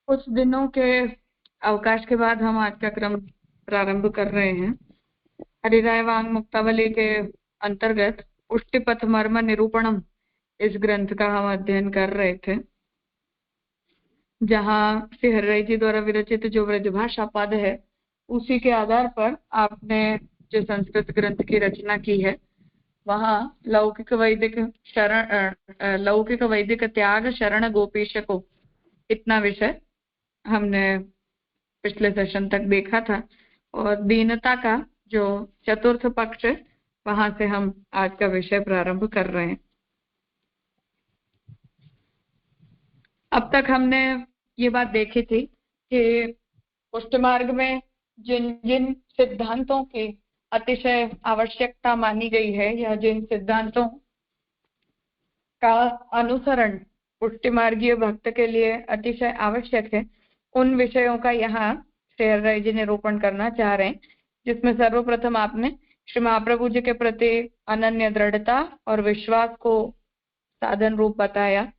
कुछ दिनों के अवकाश के बाद हम आज का क्रम प्रारंभ कर रहे हैं। हरिराय वांग मुक्तावली के अंतर्गत उष्टिपथ मर्म निरूपणम इस ग्रंथ का हम अध्ययन कर रहे थे, जहाँ श्री हरिराय जी द्वारा विरचित जो व्रजभाषा पद है उसी के आधार पर आपने जो संस्कृत ग्रंथ की रचना की है, वहाँ लौकिक वैदिक त्याग शरण गोपीश को इतना विषय हमने पिछले सेशन तक देखा था। और दीनता का जो चतुर्थ पक्ष है, वहां से हम आज का विषय प्रारंभ कर रहे हैं। अब तक हमने ये बात देखी थी कि पुष्टि मार्ग में जिन जिन सिद्धांतों की अतिशय आवश्यकता मानी गई है या जिन सिद्धांतों का अनुसरण पुष्टि मार्गीय भक्त के लिए अतिशय आवश्यक है, उन विषयों का यहाँ श्री हरिराय जी निरूपण करना चाह रहे हैं, जिसमें सर्वप्रथम आपने श्री महाप्रभु जी के प्रति अनन्य दृढ़ता और विश्वास को साधन रूप बताया,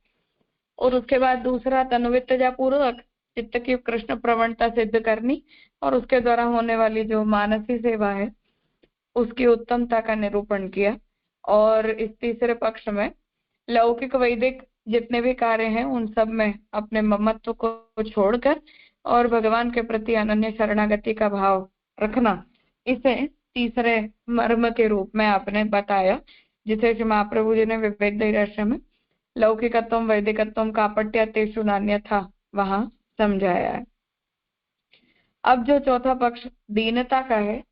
और उसके बाद दूसरा तनुवित्तजा पूर्वक चित्त की कृष्ण प्रवणता सिद्ध करनी और उसके द्वारा होने वाली जो मानसी सेवा है उसकी उत्तमता का निरूपण किया। और इस तीसरे पक्ष में लौकिक वैदिक जितने भी कार्य हैं उन सब में अपने ममत्व को छोड़कर और भगवान के प्रति अनन्य शरणागति का भाव रखना, इसे तीसरे मर्म के रूप में आपने बताया, जिसे श्री महाप्रभु जी ने विवेक दैराश्य में लौकिकत्व वैदिकत्व कापट्य तेषु नान्यथा वहां समझाया है। अब जो चौथा पक्ष दीनता का है,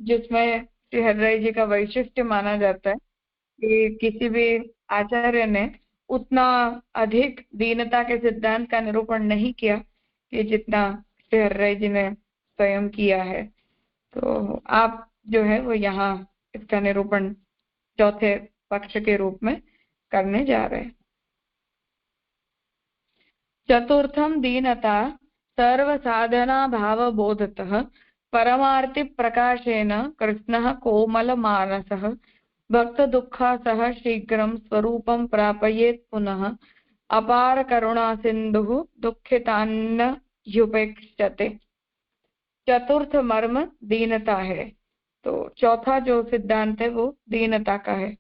जिसमें श्री हरिराय जी का वैशिष्ट्य माना जाता है कि किसी भी आचार्य ने उतना अधिक दीनता के सिद्धांत का निरूपण नहीं किया कि जितना श्री हरिराय जी ने स्वयं किया है। तो आप जो है वो यहाँ इसका निरूपण चौथे पक्ष के रूप में करने जा रहे हैं। चतुर्थम दीनता सर्व साधना भाव बोधतः परमार्ति प्रकाशेन कृष्णः कोमल मानसः भक्त दुःखा सह शीघ्रं स्वरूपं प्रापयेत् पुनः अपार करुणा सिंधु दुःखितान्न युपेक्षते। चतुर्थ मर्म दीनता है। तो चौथा जो सिद्धांत है वो दीनता का है।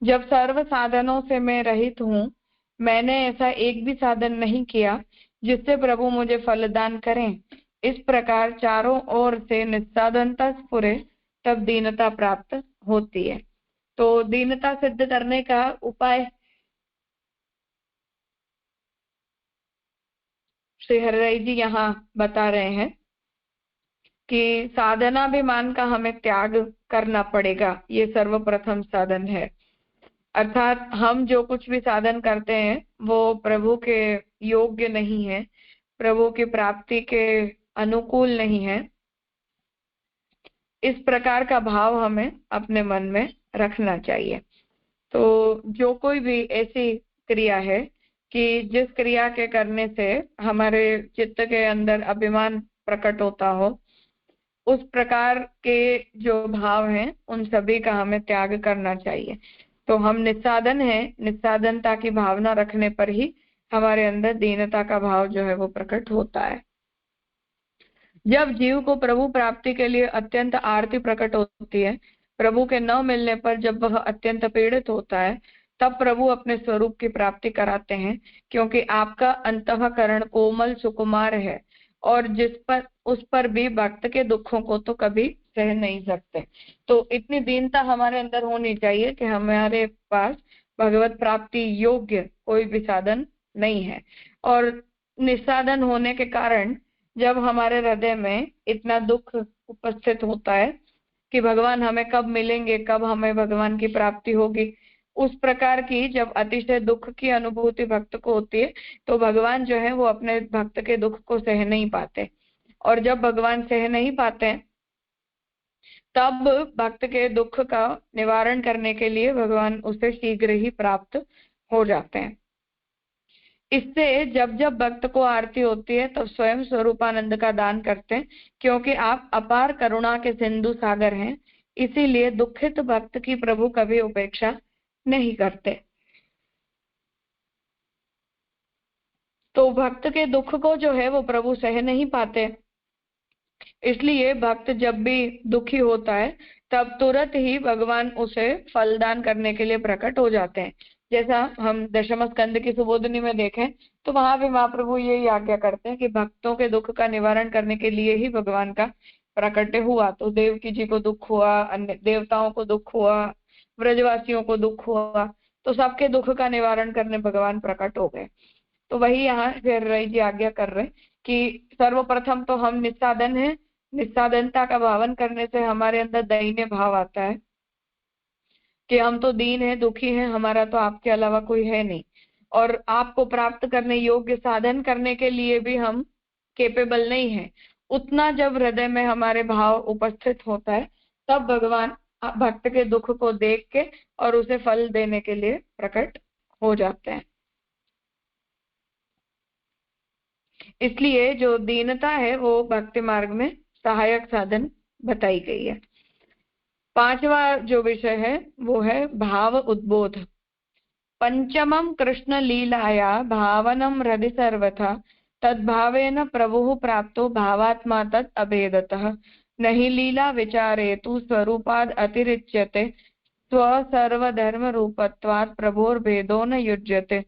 जब सर्व साधनों से मैं रहित हूँ, मैंने ऐसा एक भी साधन नहीं किया जिससे प्रभु मुझे फलदान करें, इस प्रकार चारों ओर से निस्साधनता स्फुरे, तब दीनता प्राप्त होती है। तो दीनता सिद्ध करने का उपाय श्री हरिराय जी यहाँ बता रहे हैं कि साधनाभिमान का हमें त्याग करना पड़ेगा। ये सर्वप्रथम साधन है, अर्थात हम जो कुछ भी साधन करते हैं वो प्रभु के योग्य नहीं है, प्रभु की प्राप्ति के अनुकूल नहीं है। इस प्रकार का भाव हमें अपने मन में रखना चाहिए। तो जो कोई भी ऐसी क्रिया है कि जिस क्रिया के करने से हमारे चित्त के अंदर अभिमान प्रकट होता हो, उस प्रकार के जो भाव हैं उन सभी का हमें त्याग करना चाहिए। तो हम निस्साधन हैं, निस्साधनता की भावना रखने पर ही हमारे अंदर दीनता का भाव जो है वो प्रकट होता है। जब जीव को प्रभु प्राप्ति के लिए अत्यंत आरती प्रकट होती है, प्रभु के न मिलने पर जब वह अत्यंत पीड़ित होता है, तब प्रभु अपने स्वरूप की प्राप्ति कराते हैं, क्योंकि आपका अंतःकरण कोमल सुकुमार है और उस पर भी भक्त के दुखों को तो कभी सह नहीं सकते। तो इतनी दीनता हमारे अंदर होनी चाहिए कि हमारे पास भगवत प्राप्ति योग्य कोई भी साधन नहीं है, और निस्साधन होने के कारण जब हमारे हृदय में इतना दुख उपस्थित होता है कि भगवान हमें कब मिलेंगे, कब हमें भगवान की प्राप्ति होगी, उस प्रकार की जब अतिशय दुख की अनुभूति भक्त को होती है, तो भगवान जो है वो अपने भक्त के दुख को सह नहीं पाते, और जब भगवान सह नहीं पाते तब भक्त के दुख का निवारण करने के लिए भगवान उसे शीघ्र ही प्राप्त हो जाते हैं। इससे जब जब भक्त को आरती होती है तब स्वयं स्वरूपानंद का दान करते हैं, क्योंकि आप अपार करुणा के सिंधु सागर हैं, इसीलिए दुखित भक्त की प्रभु कभी उपेक्षा नहीं करते। तो भक्त के दुख को जो है वो प्रभु सह नहीं पाते, इसलिए भक्त जब भी दुखी होता है तब तुरंत ही भगवान उसे फलदान करने के लिए प्रकट हो जाते हैं। जैसा हम दशम स्कंद की सुबोधनी में देखें तो वहां भी महाप्रभु यही आज्ञा करते हैं कि भक्तों के दुख का निवारण करने के लिए ही भगवान का प्रकट हुआ। तो देवकी जी को दुख हुआ, अन्य देवताओं को दुख हुआ, ब्रजवासियों को दुख हुआ, तो सबके दुख का निवारण करने भगवान प्रकट हो गए। तो वही यहाँ फिर रही जी आज्ञा कर रहे कि सर्वप्रथम तो हम निस्साधन है, निस्साधनता का भावन करने से हमारे अंदर दैन्य भाव आता है कि हम तो दीन है, दुखी है, हमारा तो आपके अलावा कोई है नहीं, और आपको प्राप्त करने योग्य साधन करने के लिए भी हम केपेबल नहीं है। उतना जब हृदय में हमारे भाव उपस्थित होता है तब भगवान भक्त के दुख को देख के और उसे फल देने के लिए प्रकट हो जाते हैं। इसलिए जो दीनता है वो भक्ति मार्ग में सहायक साधन बताई गई है। पांचवा जो विषय है वो है भाव उद्बोध। पंचमम कृष्ण लीलाया भावनम हृदि सर्वथा तद्भावेन प्रभुः प्राप्तो भावात्मा तत् अभेदतः नहि लीला विचारेतु स्वरूपाद् अतिरिच्यते स्वसर्वधर्म रूपत्वात् प्रभोर्भेदो न युज्यते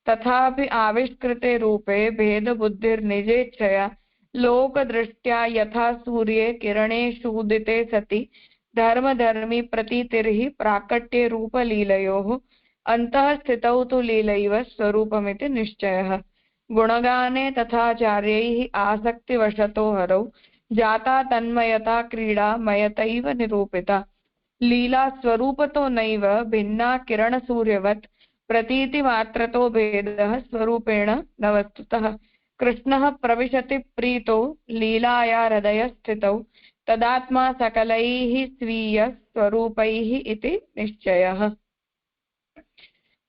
तथापि आविष्कृते रूपे भेद बुद्धिर्निजेच्छया लोकदृष्ट्या यथा सूर्ये किरणेषूदिते सति धर्मधर्मी प्रतीतिर्हि प्राकट्ये रूपलीलयोः अन्तः स्थितौ तु लीलैव स्वरूपमिति निश्चयः। गुणगाने तथाचार्यैः आसक्तिवशतो हरौ जाता तन्मयता क्रीडा मयतैव निरूपिता लीला स्वरूपतो नैव भिन्ना किरणसूर्यवत् प्रतीतिमात्रतो भेदः स्वरूपेण न वस्तुतः। कृष्णः प्रविशति प्रीतो लीलाया हृदयस्थितौ तदात्मा सकलैः स्वीय स्वरूपैः इति निश्चयः।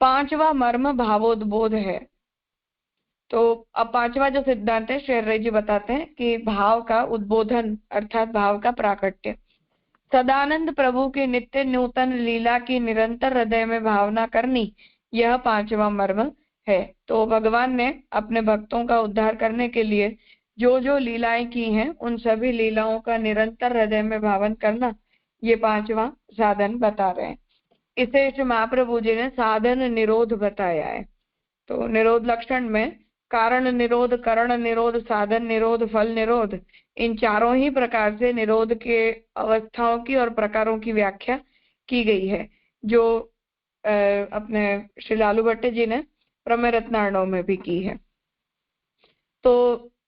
पांचवा मर्म भावोद्बोध है। तो अब पांचवा जो सिद्धांत है श्री जी बताते हैं कि भाव का उद्बोधन अर्थात भाव का प्राकट्य। सदानंद प्रभु की नित्य नूतन लीला की निरंतर हृदय में भावना करनी, यह पांचवा मर्म है। तो भगवान ने अपने भक्तों का उद्धार करने के लिए जो जो लीलाएं की हैं उन सभी लीलाओं का निरंतर हृदय में भावन करना, ये पांचवा साधन बता रहे हैं। इसे श्री महाप्रभु जी ने साधन निरोध बताया है। तो निरोध लक्षण में कारण निरोध, करण निरोध, साधन निरोध, फल निरोध, इन चारों ही प्रकार से निरोध के अवस्थाओं की और प्रकारों की व्याख्या की गई है, जो अपने श्री लालू भट्ट जी ने प्रमेय रत्नार्णव में भी की है। तो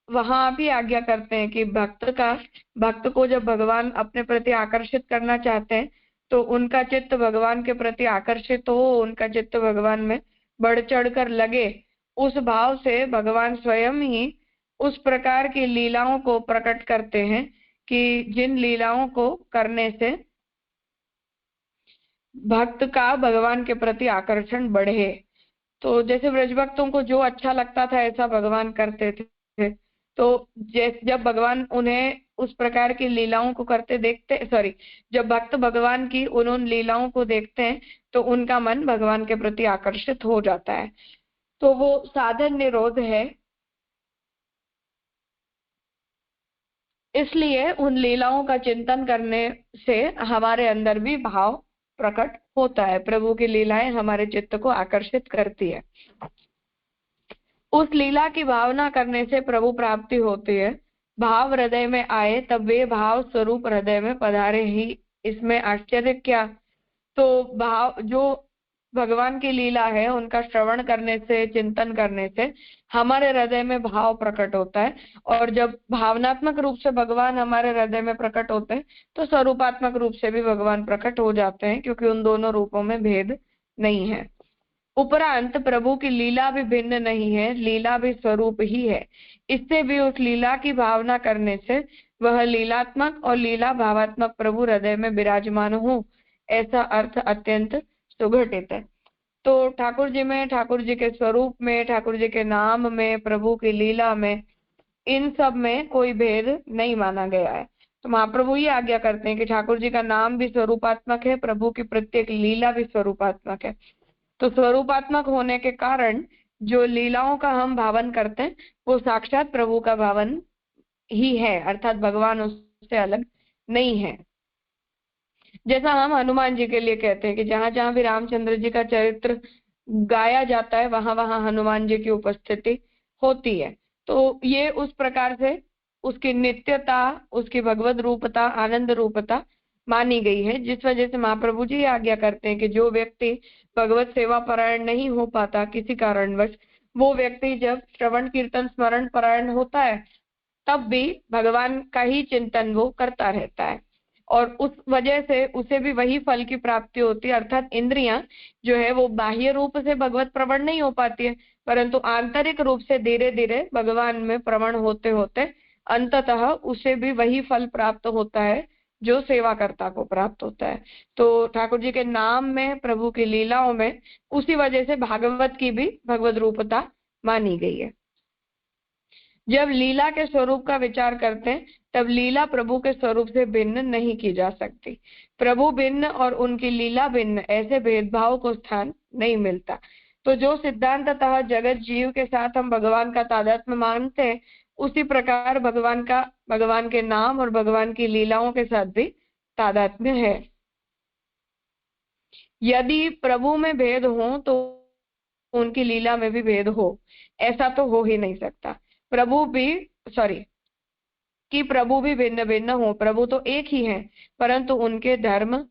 वहां भी आज्ञा करते हैं कि भक्त को जब भगवान अपने प्रति आकर्षित करना चाहते हैं तो उनका चित्त भगवान के प्रति आकर्षित हो, उनका चित्त भगवान में बढ़ चढ़ कर लगे, उस भाव से भगवान स्वयं ही उस प्रकार की लीलाओं को प्रकट करते हैं कि जिन लीलाओं को करने से भक्त का भगवान के प्रति आकर्षण बढ़े। तो जैसे ब्रजभक्तों को जो अच्छा लगता था ऐसा भगवान करते थे। तो जब भगवान उन्हें उस प्रकार की लीलाओं को करते देखते, जब भक्त भगवान की उन लीलाओं को देखते हैं तो उनका मन भगवान के प्रति आकर्षित हो जाता है। तो वो साधन निरोध है। इसलिए उन लीलाओं का चिंतन करने से हमारे अंदर भी भाव प्रकट होता है। प्रभु की लीलाएं हमारे चित्त को आकर्षित करती है। उस लीला की भावना करने से प्रभु प्राप्ति होती है। भाव हृदय में आए तब वे भाव स्वरूप हृदय में पधारे ही, इसमें आश्चर्य क्या। तो भाव जो भगवान की लीला है उनका श्रवण करने से, चिंतन करने से हमारे हृदय में भाव प्रकट होता है, और जब भावनात्मक रूप से भगवान हमारे हृदय में प्रकट होते हैं तो स्वरूपात्मक रूप से भी भगवान प्रकट हो जाते हैं, क्योंकि उन दोनों रूपों में भेद नहीं है। उपरांत प्रभु की लीला भी भिन्न नहीं है, लीला भी स्वरूप ही है। इससे भी उस लीला की भावना करने से वह लीलात्मक और लीला भावात्मक प्रभु हृदय में विराजमान हो, ऐसा अर्थ अत्यंत सुघटित है। तो ठाकुर जी में, ठाकुर जी के स्वरूप में, ठाकुर जी के नाम में, प्रभु की लीला में, इन सब में कोई भेद नहीं माना गया है। तो महाप्रभु ये आज्ञा करते हैं कि ठाकुर जी का नाम भी स्वरूपात्मक है, प्रभु की प्रत्येक लीला भी स्वरूपात्मक है। तो स्वरूपात्मक होने के कारण जो लीलाओं का हम भावन करते हैं वो साक्षात प्रभु का भावन ही है, अर्थात भगवान उससे अलग नहीं है। जैसा हम हनुमान जी के लिए कहते हैं कि जहां जहां भी रामचंद्र जी का चरित्र गाया जाता है वहां वहां हनुमान जी की उपस्थिति होती है। तो ये उस प्रकार से उसकी नित्यता, उसकी भगवत रूपता, आनंद रूपता मानी गई है, जिस वजह से महाप्रभु जी आज्ञा करते हैं कि जो व्यक्ति भगवत सेवा परायण नहीं हो पाता किसी कारणवश, वो व्यक्ति जब श्रवण कीर्तन स्मरण परायण होता है तब भी भगवान का ही चिंतन वो करता रहता है, और उस वजह से उसे भी वही फल की प्राप्ति होती है। अर्थात इंद्रियां जो है वो बाह्य रूप से भगवत प्रवण नहीं हो पाती है, परंतु आंतरिक रूप से धीरे धीरे भगवान में प्रवण होते होते अंततः उसे भी वही फल प्राप्त होता है जो सेवाकर्ता को प्राप्त होता है। तो ठाकुर जी के नाम में, प्रभु की लीलाओं में, उसी वजह से भागवत की भी भगवत रूपता मानी गई है। जब लीला के स्वरूप का विचार करते हैं तब लीला प्रभु के स्वरूप से भिन्न नहीं की जा सकती। प्रभु भिन्न और उनकी लीला भिन्न, ऐसे भेदभाव को स्थान नहीं मिलता। तो जो सिद्धांततः जगत जीव के साथ हम भगवान का तादात्म्य मानते हैं, उसी प्रकार भगवान के नाम और भगवान की लीलाओं के साथ भी तादात्म्य है। यदि प्रभु में भेद हो तो उनकी लीला में भी भेद हो, ऐसा तो हो ही नहीं सकता। प्रभु भी भिन्न भिन्न हो, प्रभु तो एक ही है, परंतु उनके धर्म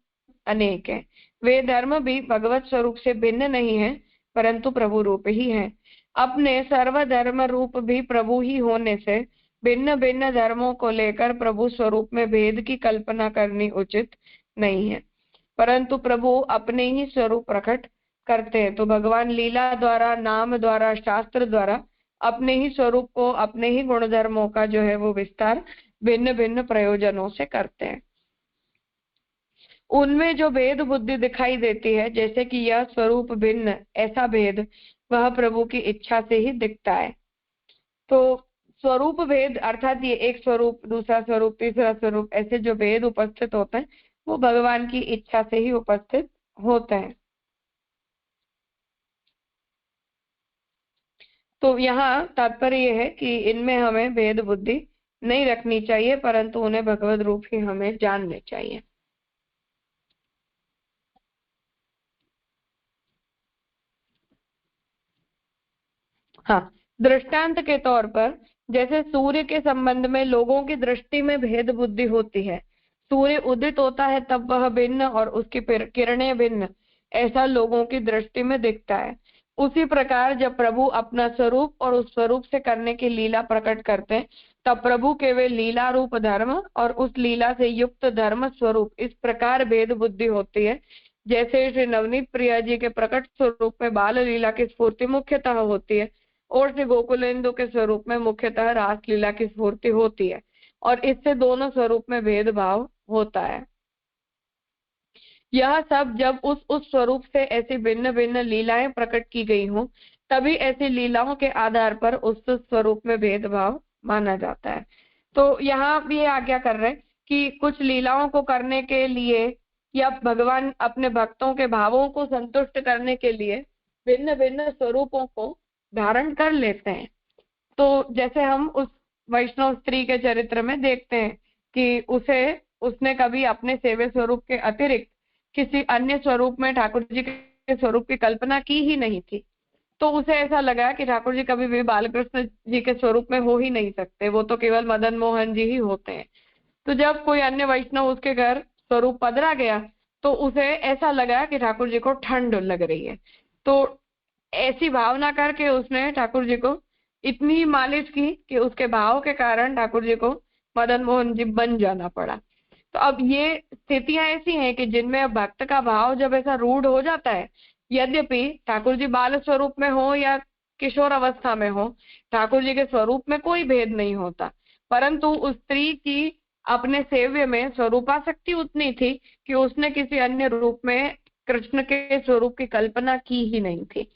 अनेक हैं। वे धर्म भी भगवत स्वरूप से भिन्न नहीं है, परंतु प्रभु रूप ही है। अपने सर्वधर्म रूप भी प्रभु ही होने से भिन्न भिन्न धर्मों को लेकर प्रभु स्वरूप में भेद की कल्पना करनी उचित नहीं है, परंतु प्रभु अपने ही स्वरूप प्रकट करते हैं। तो भगवान लीला द्वारा, नाम द्वारा, शास्त्र द्वारा अपने ही स्वरूप को, अपने ही गुणधर्मों का जो है वो विस्तार भिन्न भिन्न प्रयोजनों से करते हैं। उनमें जो भेद बुद्धि दिखाई देती है, जैसे कि यह स्वरूप भिन्न, ऐसा भेद वह प्रभु की इच्छा से ही दिखता है। तो स्वरूप भेद अर्थात ये एक स्वरूप, दूसरा स्वरूप, तीसरा स्वरूप, ऐसे जो भेद उपस्थित होते हैं वो भगवान की इच्छा से ही उपस्थित होते हैं। तो यहाँ तात्पर्य यह है कि इनमें हमें भेद बुद्धि नहीं रखनी चाहिए, परंतु उन्हें भगवत रूप ही हमें जानने चाहिए। हाँ, दृष्टांत के तौर पर जैसे सूर्य के संबंध में लोगों की दृष्टि में भेद बुद्धि होती है। सूर्य उदित होता है तब वह भिन्न और उसकी किरणें भिन्न, ऐसा लोगों की दृष्टि में दिखता है। उसी प्रकार जब प्रभु अपना स्वरूप और उस स्वरूप से करने की लीला प्रकट करते हैं, तब प्रभु के वे लीला रूप धर्म और उस लीला से युक्त धर्म स्वरूप, इस प्रकार भेद बुद्धि होती है। जैसे श्री नवनीत प्रिया जी के प्रकट स्वरूप में बाल लीला की स्फूर्ति मुख्यतः होती है, और श्री गोकुलेंदु के स्वरूप में मुख्यतः रास लीला की स्फूर्ति होती है, और इससे दोनों स्वरूप में भेदभाव होता है। यह सब जब उस स्वरूप से ऐसी भिन्न भिन्न लीलाएं प्रकट की गई हों, तभी ऐसी लीलाओं के आधार पर उस स्वरूप में भेदभाव माना जाता है। तो यहाँ भी ये आज्ञा कर रहे हैं कि कुछ लीलाओं को करने के लिए या भगवान अपने भक्तों के भावों को संतुष्ट करने के लिए भिन्न भिन्न स्वरूपों को धारण कर लेते हैं। तो जैसे हम उस वैष्णव स्त्री के चरित्र में देखते हैं कि उसने कभी अपने सेव्य स्वरूप के अतिरिक्त किसी अन्य स्वरूप में ठाकुर जी के स्वरूप की कल्पना की ही नहीं थी। तो उसे ऐसा लगा कि ठाकुर जी कभी भी बालकृष्ण जी के स्वरूप में हो ही नहीं सकते, वो तो केवल मदन मोहन जी ही होते हैं। तो जब कोई अन्य वैष्णव उसके घर स्वरूप पधरा गया तो उसे ऐसा लगा कि ठाकुर जी को ठंड लग रही है। तो ऐसी भावना करके उसने ठाकुर जी को इतनी मालिश की कि उसके भाव के कारण ठाकुर जी को मदन मोहन जी बन जाना पड़ा। तो अब ये स्थितियां ऐसी हैं कि जिनमें भक्त का भाव जब ऐसा रूढ़ हो जाता है, यद्यपि ठाकुर जी बाल स्वरूप में हो या किशोर अवस्था में हो, ठाकुर जी के स्वरूप में कोई भेद नहीं होता, परंतु उस स्त्री की अपने सेव्य में स्वरूपासक्ति उतनी थी कि उसने किसी अन्य रूप में कृष्ण के स्वरूप की कल्पना की ही नहीं थी।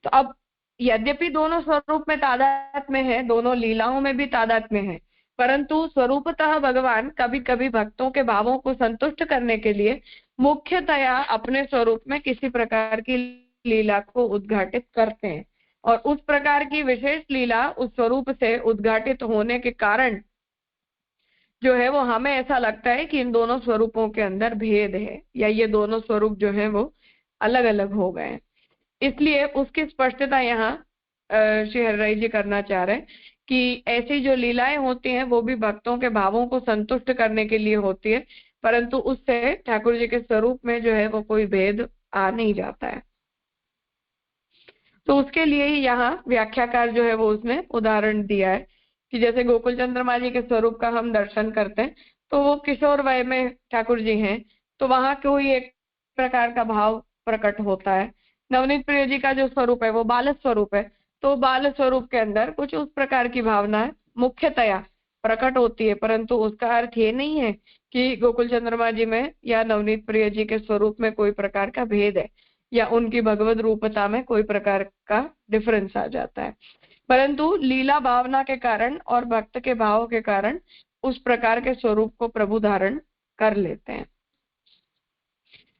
तो अब यद्यपि दोनों स्वरूप में तादात्म्य है, दोनों लीलाओं में भी तादात्म्य है, परंतु स्वरूपतः भगवान कभी कभी भक्तों के भावों को संतुष्ट करने के लिए मुख्यतया अपने स्वरूप में किसी प्रकार की लीला को उद्घाटित करते हैं। और उस प्रकार की विशेष लीला उस स्वरूप से उद्घाटित होने के कारण जो है वो हमें ऐसा लगता है कि इन दोनों स्वरूपों के अंदर भेद है, या ये दोनों स्वरूप जो है वो अलग अलग हो गए हैं। इसलिए उसकी स्पष्टता यहाँ श्री हरिराय जी करना चाह रहे हैं कि ऐसी जो लीलाएं होती हैं वो भी भक्तों के भावों को संतुष्ट करने के लिए होती है, परंतु उससे ठाकुर जी के स्वरूप में जो है वो कोई भेद आ नहीं जाता है। तो उसके लिए ही यहाँ व्याख्याकार जो है वो उसने उदाहरण दिया है कि जैसे गोकुल चंद्रमा जी के स्वरूप का हम दर्शन करते हैं तो वो किशोर वय में ठाकुर जी हैं, तो वहां कोई एक प्रकार का भाव प्रकट होता है। नवनीत प्रिय जी का जो स्वरूप है वो बाल स्वरूप है, तो बाल स्वरूप के अंदर कुछ उस प्रकार की भावना मुख्यतया प्रकट होती है, परंतु उसका अर्थ ये नहीं है कि गोकुल चंद्रमा जी में या नवनीत प्रिय जी के स्वरूप में कोई प्रकार का भेद है या उनकी भगवत रूपता में कोई प्रकार का डिफरेंस आ जाता है, परंतु लीला भावना के कारण और भक्त के भाव के कारण उस प्रकार के स्वरूप को प्रभु धारण कर लेते हैं।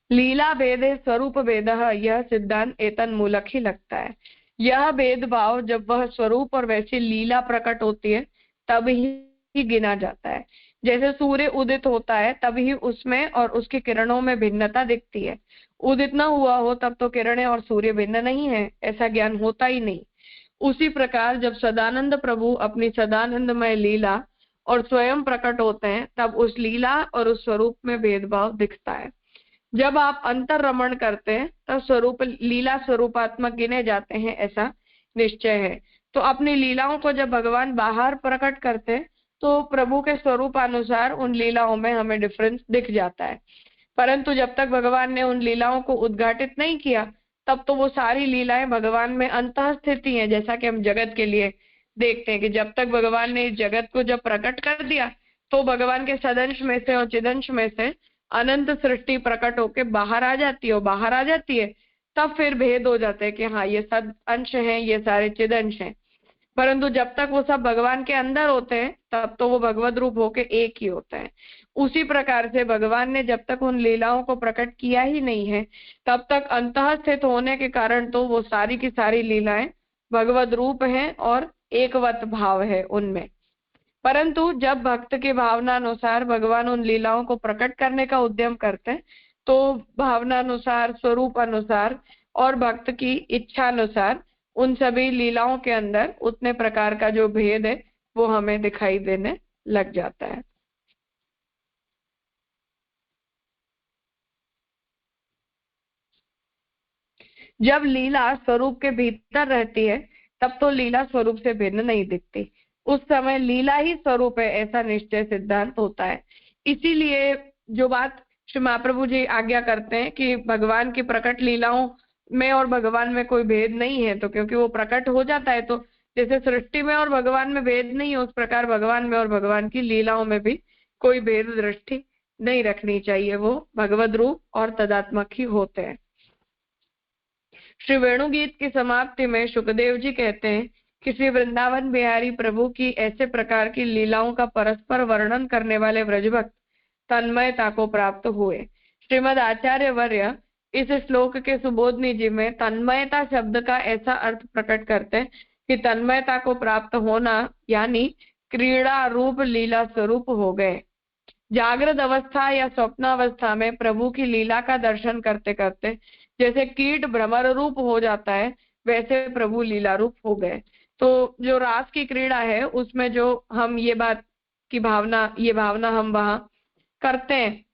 लीला भेदे स्वरूप भेद, यह सिद्धांत एतन मूलक ही लगता है। यह भेदभाव जब वह स्वरूप और वैसी लीला प्रकट होती है तब ही गिना जाता है। जैसे सूर्य उदित होता है तभी उसमें और उसकी किरणों में भिन्नता दिखती है। उदित न हुआ हो तब तो किरणें और सूर्य भिन्न नहीं है, ऐसा ज्ञान होता ही नहीं। उसी प्रकार जब सदानंद प्रभु अपनी सदानंदमय लीला और स्वयं प्रकट होते हैं तब उस लीला और उस स्वरूप में भेदभाव दिखता है। जब आप अंतर रमण करते हैं तब स्वरूप लीला स्वरूपात्मक गिने जाते हैं, ऐसा निश्चय है। तो अपनी लीलाओं को जब भगवान बाहर प्रकट करते हैं तो प्रभु के स्वरूप अनुसार उन लीलाओं में हमें डिफरेंस दिख जाता है, परंतु जब तक भगवान ने उन लीलाओं को उद्घाटित नहीं किया तब तो वो सारी लीलाएं भगवान में अंतः स्थिति हैं। जैसा कि हम जगत के लिए देखते हैं कि जब तक भगवान ने इस जगत को जब प्रकट कर दिया तो भगवान के सदंश में से और चिदंश में से अनंत सृष्टि प्रकट होके बाहर आ जाती है, और बाहर आ जाती है तब फिर भेद हो जाता है कि हाँ ये सद अंश हैं, ये सारे चिदंश हैं। परंतु जब तक वो सब भगवान के अंदर होते हैं तब तो वो भगवत रूप होके एक ही होता है। उसी प्रकार से भगवान ने जब तक उन लीलाओं को प्रकट किया ही नहीं है तब तक अंतः स्थित होने के कारण तो वो सारी की सारी लीलाएं भगवत रूप हैं और एकवत भाव है उनमें। परंतु जब भक्त की भावना अनुसार भगवान उन लीलाओं को प्रकट करने का उद्यम करते हैं तो भावना अनुसार, स्वरूप अनुसार और भक्त की इच्छा अनुसार उन सभी लीलाओं के अंदर उतने प्रकार का जो भेद है वो हमें दिखाई देने लग जाता है। जब लीला स्वरूप के भीतर रहती है तब तो लीला स्वरूप से भिन्न नहीं दिखती, उस समय लीला ही स्वरूप है, ऐसा निश्चय सिद्धांत होता है। इसीलिए जो बात श्री महाप्रभु जी आज्ञा करते हैं कि भगवान की प्रकट लीलाओं में और भगवान में कोई भेद नहीं है, तो क्योंकि वो प्रकट हो जाता है, तो जैसे सृष्टि में और भगवान में भेद नहीं है उस प्रकार भगवान में और भगवान की लीलाओं में भी कोई भेद दृष्टि नहीं रखनी चाहिए, वो भगवद रूप और तदात्मक ही होते हैं। श्री वेणुगीत की समाप्ति में सुखदेव जी कहते हैं कि श्री वृंदावन बिहारी प्रभु की ऐसे प्रकार की लीलाओं का परस्पर वर्णन करने वाले व्रजभक्त तन्मयता को प्राप्त हुए। श्रीमद आचार्य वर्य इस श्लोक के सुबोधनी जी में तन्मयता शब्द का ऐसा अर्थ प्रकट करते हैं कि तन्मयता को प्राप्त होना यानी क्रीड़ा रूप लीला स्वरूप हो गए। जागृत अवस्था या स्वप्नावस्था में प्रभु की लीला का दर्शन करते करते जैसे कीट भ्रमर रूप हो जाता है वैसे प्रभु लीला रूप हो गए। तो जो रास की क्रीड़ा है उसमें जो हम ये भावना हम वहां करते हैं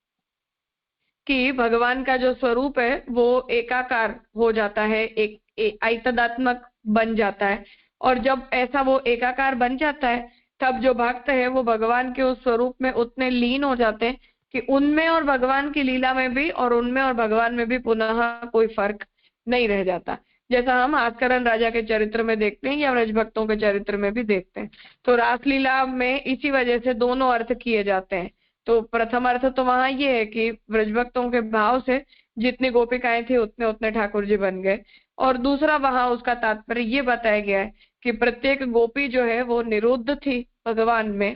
कि भगवान का जो स्वरूप है वो एकाकार हो जाता है, एक ऐतदात्मक बन जाता है, और जब ऐसा वो एकाकार बन जाता है तब जो भक्त है वो भगवान के उस स्वरूप में उतने लीन हो जाते हैं कि उनमें और भगवान की लीला में भी और उनमें और भगवान में भी पुनः कोई फर्क नहीं रह जाता, जैसा हम आस्करण राजा के चरित्र में देखते हैं या व्रज भक्तों के चरित्र में भी देखते हैं। तो रासलीला में इसी वजह से दोनों अर्थ किए जाते हैं। तो प्रथम अर्थ तो वहां ये है कि व्रजभक्तों के भाव से जितनी गोपिकाएं थी उतने उतने ठाकुर जी बन गए, और दूसरा वहां उसका तात्पर्य ये बताया गया है कि प्रत्येक गोपी जो है वो निरुद्ध थी भगवान में,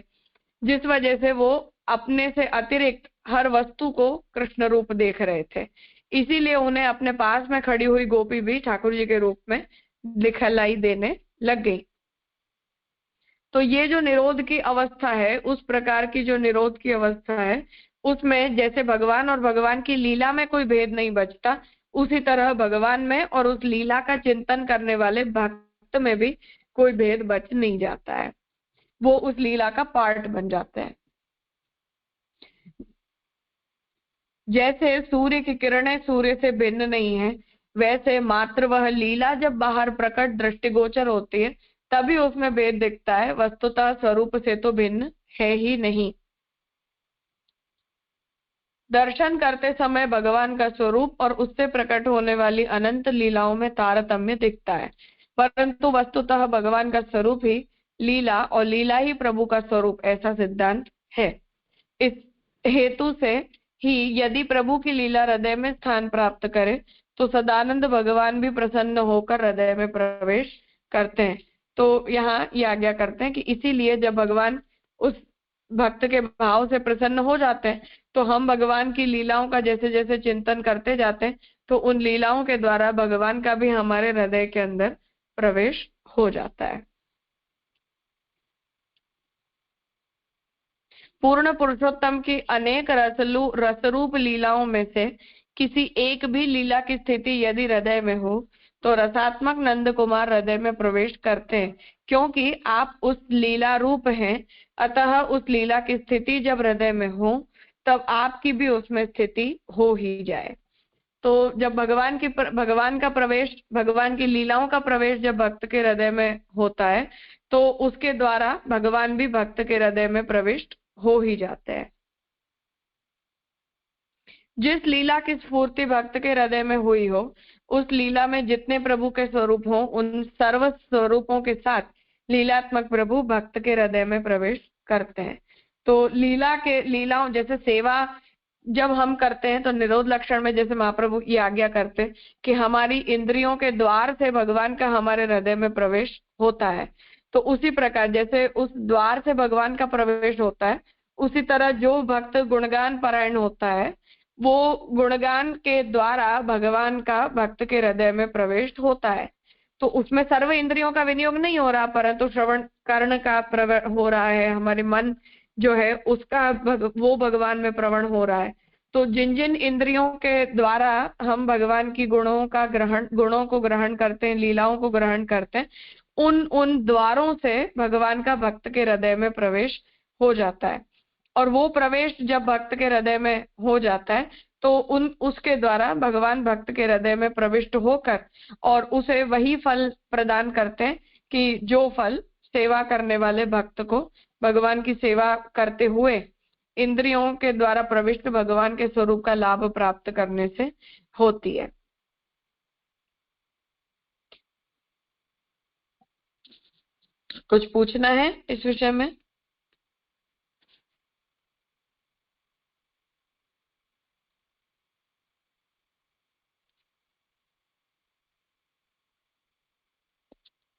जिस वजह से वो अपने से अतिरिक्त हर वस्तु को कृष्ण रूप देख रहे थे, इसीलिए उन्हें अपने पास में खड़ी हुई गोपी भी ठाकुर जी के रूप में दिखलाई देने लग गई। तो ये जो निरोध की अवस्था है, उस प्रकार की जो निरोध की अवस्था है, उसमें जैसे भगवान और भगवान की लीला में कोई भेद नहीं बचता, उसी तरह भगवान में और उस लीला का चिंतन करने वाले भक्त में भी कोई भेद बच नहीं जाता है, वो उस लीला का पार्ट बन जाते हैं। जैसे सूर्य की किरणें सूर्य से भिन्न नहीं है, वैसे मात्र वह लीला जब बाहर प्रकट दृष्टिगोचर होती है तभी उसमें भेद दिखता है, वस्तुतः स्वरूप से तो भिन्न है ही नहीं। दर्शन करते समय भगवान का स्वरूप और उससे प्रकट होने वाली अनंत लीलाओं में तारतम्य दिखता है, परंतु वस्तुतः भगवान का स्वरूप ही लीला और लीला ही प्रभु का स्वरूप, ऐसा सिद्धांत है। इस हेतु से ही यदि प्रभु की लीला हृदय में स्थान प्राप्त करे तो सदानंद भगवान भी प्रसन्न होकर हृदय में प्रवेश करते हैं। तो यहाँ ये आज्ञा करते हैं कि इसीलिए जब भगवान उस भक्त के भाव से प्रसन्न हो जाते हैं तो हम भगवान की लीलाओं का जैसे जैसे चिंतन करते जाते हैं तो उन लीलाओं के द्वारा भगवान का भी हमारे हृदय के अंदर प्रवेश हो जाता है। पूर्ण पुरुषोत्तम की अनेक रसरूप लीलाओं में से किसी एक भी लीला की स्थिति यदि हृदय में हो तो रसात्मक नंद कुमार हृदय में प्रवेश करते हैं, क्योंकि आप उस लीला रूप हैं। अतः उस लीला की स्थिति जब हृदय में हो तब आपकी भी उसमें स्थिति हो ही जाए। तो जब भगवान का प्रवेश, भगवान की लीलाओं का प्रवेश जब भक्त के हृदय में होता है तो उसके द्वारा भगवान भी भक्त के हृदय में प्रविष्ट हो ही जाते हैं। जिस लीला की स्फूर्ति भक्त के हृदय में हुई हो उस लीला में जितने प्रभु के स्वरूप हो उन सर्व स्वरूपों के साथ लीलात्मक प्रभु भक्त के हृदय में प्रवेश करते हैं। तो लीलाओं जैसे सेवा जब हम करते हैं तो निरोध लक्षण में जैसे महाप्रभु ये आज्ञा करते हैं कि हमारी इंद्रियों के द्वार से भगवान का हमारे हृदय में प्रवेश होता है, तो उसी प्रकार जैसे उस द्वार से भगवान का प्रवेश होता है उसी तरह जो भक्त गुणगान पारायण होता है वो गुणगान के द्वारा भगवान का भक्त के हृदय में प्रवेश होता है। तो उसमें सर्व इंद्रियों का विनियोग नहीं हो रहा, परंतु श्रवण कर्ण का हो रहा है, हमारे मन जो है उसका वो भगवान में प्रवण हो रहा है। तो जिन जिन इंद्रियों के द्वारा हम भगवान की गुणों को ग्रहण करते हैं, लीलाओं को ग्रहण करते हैं, उन द्वारों से भगवान का भक्त के हृदय में प्रवेश हो जाता है। और वो प्रवेश जब भक्त के हृदय में हो जाता है तो उसके द्वारा भगवान भक्त के हृदय में प्रविष्ट होकर और उसे वही फल प्रदान करते हैं कि जो फल सेवा करने वाले भक्त को भगवान की सेवा करते हुए इंद्रियों के द्वारा प्रविष्ट भगवान के स्वरूप का लाभ प्राप्त करने से होती है। कुछ पूछना है इस विषय में?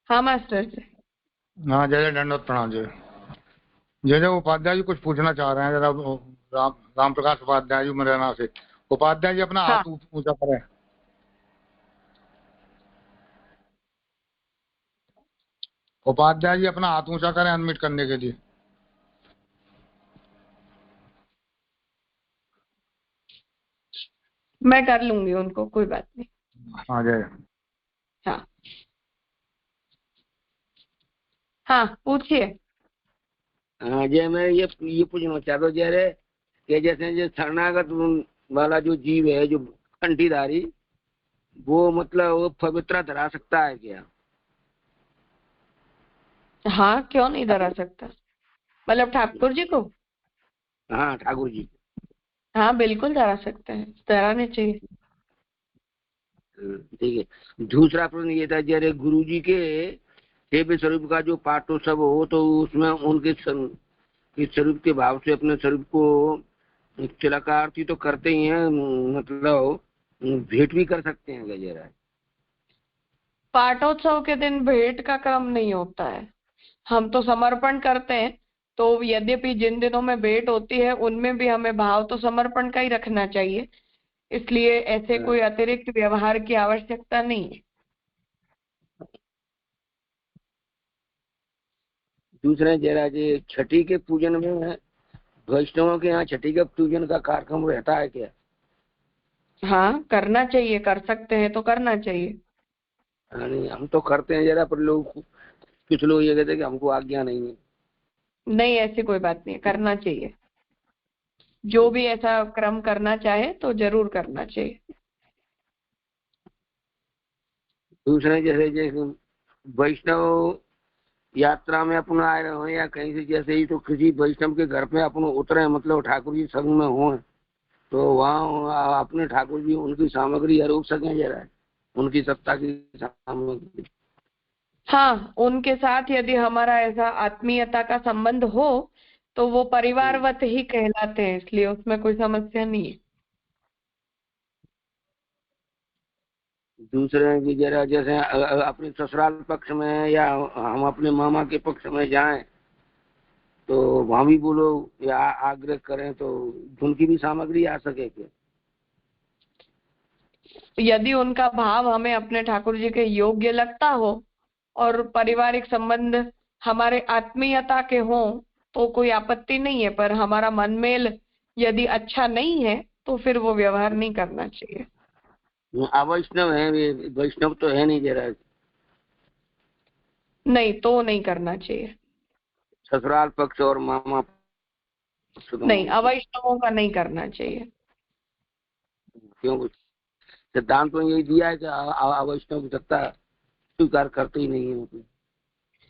हाँ मास्टर जी। हाँ, जय जय दंडवत प्रणाम। जय जय उपाध्याय जी कुछ पूछना चाह रहे हैं जरा। राम प्रकाश उपाध्याय जी मुरैना से। उपाध्याय जी अपना हाथ ऊंचा करें। उपाध्याय जी अपना हाथ ऊंचा करें अनम्यूट करने के लिए। मैं कर लूंगी उनको, कोई बात नहीं। हाँ जय। हाँ हाँ पूछिए। हाँ जय, मैं ये पूछना चाहता हूँ जय कि जैसे जो शरणागत वाला जो जीव है जो कंठीधारी, वो मतलब वो पवित्र धरा सकता है क्या? हाँ क्यों नहीं धरा सकता, मतलब ठाकुर जी को? हाँ ठाकुर जी। हाँ बिल्कुल धरा सकते हैं, धराने चाहिए। ठीक है। दूसरा प्रश्न ये था जय गुरु जी के सेव्य स्वरूप का जो पाठोत्सव हो तो उसमें उनके स्वरूप के भाव से अपने स्वरूप को चिलकार्थी तो करते ही हैं, मतलब भेंट भी कर सकते हैं क्या जरा? पाठोत्सव के दिन भेंट का क्रम नहीं होता है, हम तो समर्पण करते हैं। तो यद्यपि जिन दिनों में भेंट होती है उनमें भी हमें भाव तो समर्पण का ही रखना चाहिए, इसलिए ऐसे कोई अतिरिक्त व्यवहार की आवश्यकता नहीं है। दूसरे जरा ये छठी के पूजन में वैष्णवों के यहाँ छठी के पूजन का कार्यक्रम रहता है क्या? हाँ, करना चाहिए, कर सकते हैं तो करना चाहिए। नहीं, हम तो करते हैं जरा, पर लोग कुछ लोग ये कहते हैं कि हमको आज्ञा नहीं है। नहीं, ऐसी कोई बात नहीं है, करना चाहिए। जो भी ऐसा क्रम करना चाहे तो जरूर करना चाहिए। दूसरे जैसे जैसे वैष्णव यात्रा में अपन आए रहे हो या कहीं से, जैसे ही तो किसी वैष्णव के घर पे अपन उतरे, मतलब ठाकुर जी संग में हो, तो वहाँ अपने ठाकुर जी उनकी सामग्री आरोप सकें जरा, उनकी सत्ता की सामग्री। हाँ, उनके साथ यदि हमारा ऐसा आत्मीयता का संबंध हो तो वो परिवारवत ही कहलाते हैं, इसलिए उसमें कोई समस्या नहीं है। दूसरे की जरा जैसे अपने ससुराल पक्ष में या हम अपने मामा के पक्ष में जाएं, तो वहां भी बोलो या आग्रह करें तो उनकी भी सामग्री आ सके क्या? यदि उनका भाव हमें अपने ठाकुर जी के योग्य लगता हो और पारिवारिक संबंध हमारे आत्मीयता के हों तो कोई आपत्ति नहीं है, पर हमारा मनमेल यदि अच्छा नहीं है तो फिर वो व्यवहार नहीं करना चाहिए। अवैष्णव है, वैष्णव तो है नहीं जरा, नहीं तो नहीं करना चाहिए। ससुराल पक्ष और मामा पक्ष नहीं, अवैष्णवों का नहीं करना चाहिए। क्यों? सिद्धांत तो यही दिया है कि अवैष्णव की सत्ता स्वीकार करते ही नहीं है, मतलब।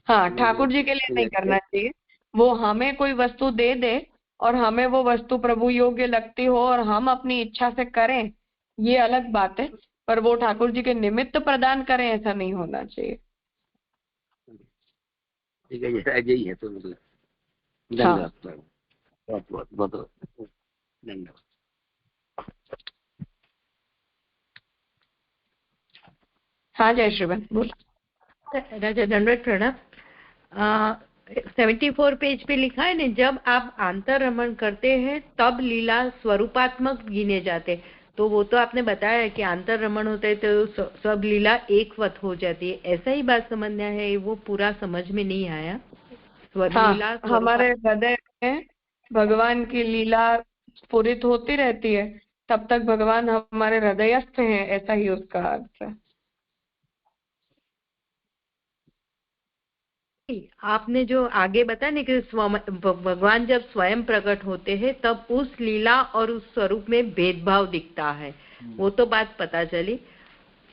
हाँ, ठाकुर जी के लिए नहीं करना चाहिए। वो हमें कोई वस्तु दे दे और हमें वो वस्तु प्रभु योग्य लगती हो और हम अपनी इच्छा से करें, ये अलग बात है, पर वो ठाकुर जी के निमित्त प्रदान करें, ऐसा नहीं होना चाहिए। ठीक है, ये यही है तो मतलब। हाँ, धन्यवाद, बहुत बहुत बहुत धन्यवाद। हाँ जय श्रीवन बोलो। राजा दंडवत प्रणाम। 74 पेज पे लिखा है ना, जब आप आंतर रमण करते हैं तब लीला स्वरूपात्मक गिने जाते, तो वो तो आपने बताया कि आंतर रमण होता है तो सब लीला एकवत हो जाती है, ऐसा ही बात समझना है, वो पूरा समझ में नहीं आया। हाँ, हमारे हृदय में भगवान की लीला स्फुरित होती रहती है, तब तक भगवान हमारे हृदयस्थ हैं, ऐसा ही उसका अर्थ है। आपने जो आगे बताया ना कि भगवान जब स्वयं प्रकट होते हैं तब उस लीला और उस स्वरूप में भेदभाव दिखता है, वो तो बात पता चली।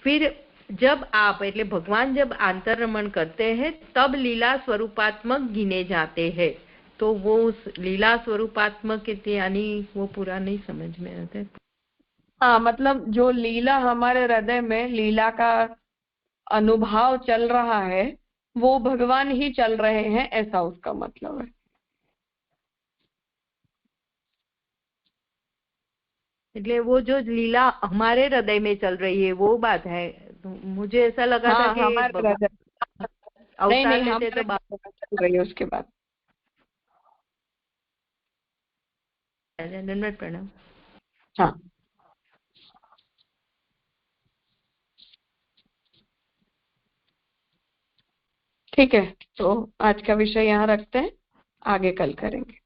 फिर जब आप એટલે भगवान जब आंतररमण करते हैं तब लीला स्वरूपात्मक गिने जाते हैं, तो वो उस लीला स्वरूपात्मक यानी वो पूरा नहीं समझ में आता है। हाँ, मतलब जो लीला हमारे हृदय में लीला का अनुभव चल रहा है वो भगवान ही चल रहे हैं, ऐसा उसका मतलब है। એટલે वो जो लीला हमारे हृदय में चल रही है वो बात है, तो मुझे ऐसा लगा था कि हमारे हृदय नहीं अवतार नहीं लेते तो बात चल रही है उसके बाद। दंडवत प्रणाम। हाँ, ठीक है, तो आज का विषय यहाँ रखते हैं, आगे कल करेंगे।